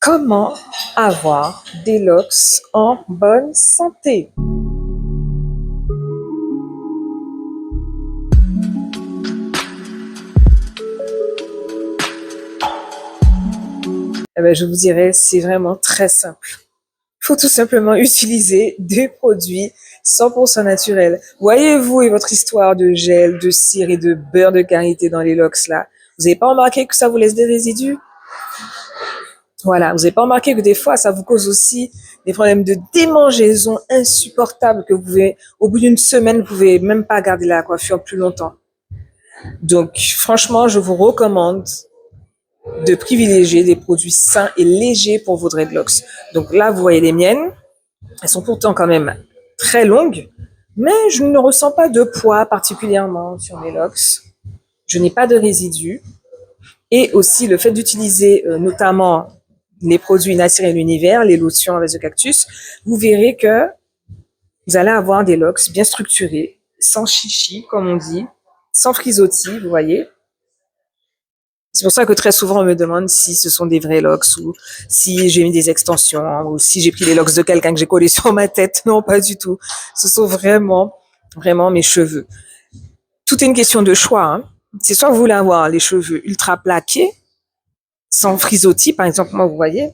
Comment avoir des locks en bonne santé? Eh ben, je vous dirais, c'est vraiment très simple. Il faut tout simplement utiliser des produits 100% naturels. Voyez-vous et votre histoire de gel, de cire et de beurre de karité dans les locks là, vous n'avez pas remarqué que ça vous laisse des résidus? Voilà, vous n'avez pas remarqué que des fois, ça vous cause aussi des problèmes de démangeaison insupportables que vous pouvez, au bout d'une semaine, vous pouvez même pas garder la coiffure plus longtemps. Donc, franchement, je vous recommande de privilégier des produits sains et légers pour vos dreadlocks. Donc là, vous voyez les miennes. Elles sont pourtant quand même très longues, mais je ne ressens pas de poids particulièrement sur mes locks. Je n'ai pas de résidus. Et aussi, le fait d'utiliser notamment les produits Nature et l'univers, les lotions avec le cactus, vous verrez que vous allez avoir des locks bien structurés, sans chichi, comme on dit, sans frisottis, vous voyez. C'est pour ça que très souvent on me demande si ce sont des vrais locks ou si j'ai mis des extensions ou si j'ai pris les locks de quelqu'un que j'ai collé sur ma tête. Non, pas du tout. Ce sont vraiment mes cheveux. Tout est une question de choix, hein. C'est soit vous voulez avoir les cheveux ultra plaqués, sans frisottis, par exemple, moi, vous voyez,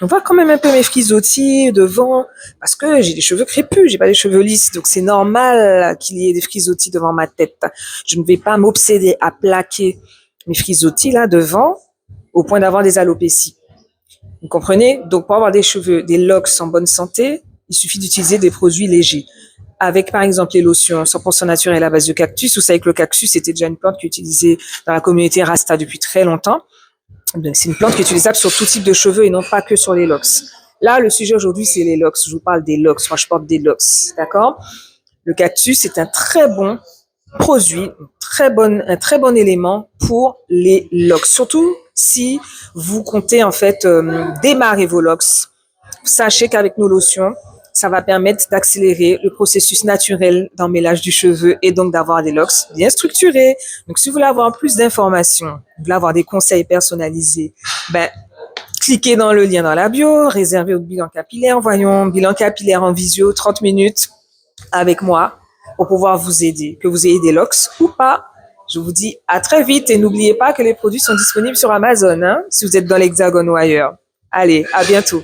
on voit quand même un peu mes frisottis devant, parce que j'ai des cheveux crépus, j'ai pas des cheveux lisses, donc c'est normal qu'il y ait des frisottis devant ma tête. Je ne vais pas m'obséder à plaquer mes frisottis là devant, au point d'avoir des alopécies. Vous comprenez? Donc pour avoir des cheveux, des locks en bonne santé, il suffit d'utiliser des produits légers. Avec par exemple les lotions 100% naturelles à base de cactus. Vous savez que le cactus était déjà une plante qui est utilisée dans la communauté Rasta depuis très longtemps. Donc, c'est une plante qui est utilisable sur tout type de cheveux et non pas que sur les locks. Là, le sujet aujourd'hui, c'est les locks. Je vous parle des locks. Moi, je porte des locks. D'accord? Le cactus est un très bon produit, un très bon élément pour les locks. Surtout si vous comptez, en fait, démarrer vos locks. Sachez qu'avec nos lotions, ça va permettre d'accélérer le processus naturel d'emmêlage du cheveu et donc d'avoir des locks bien structurés. Donc, si vous voulez avoir plus d'informations, vous voulez avoir des conseils personnalisés, cliquez dans le lien dans la bio, réservez votre bilan capillaire. Voyons, bilan capillaire en visio, 30 minutes avec moi pour pouvoir vous aider, que vous ayez des locks ou pas. Je vous dis à très vite et n'oubliez pas que les produits sont disponibles sur Amazon, hein, si vous êtes dans l'Hexagone ou ailleurs. Allez, à bientôt.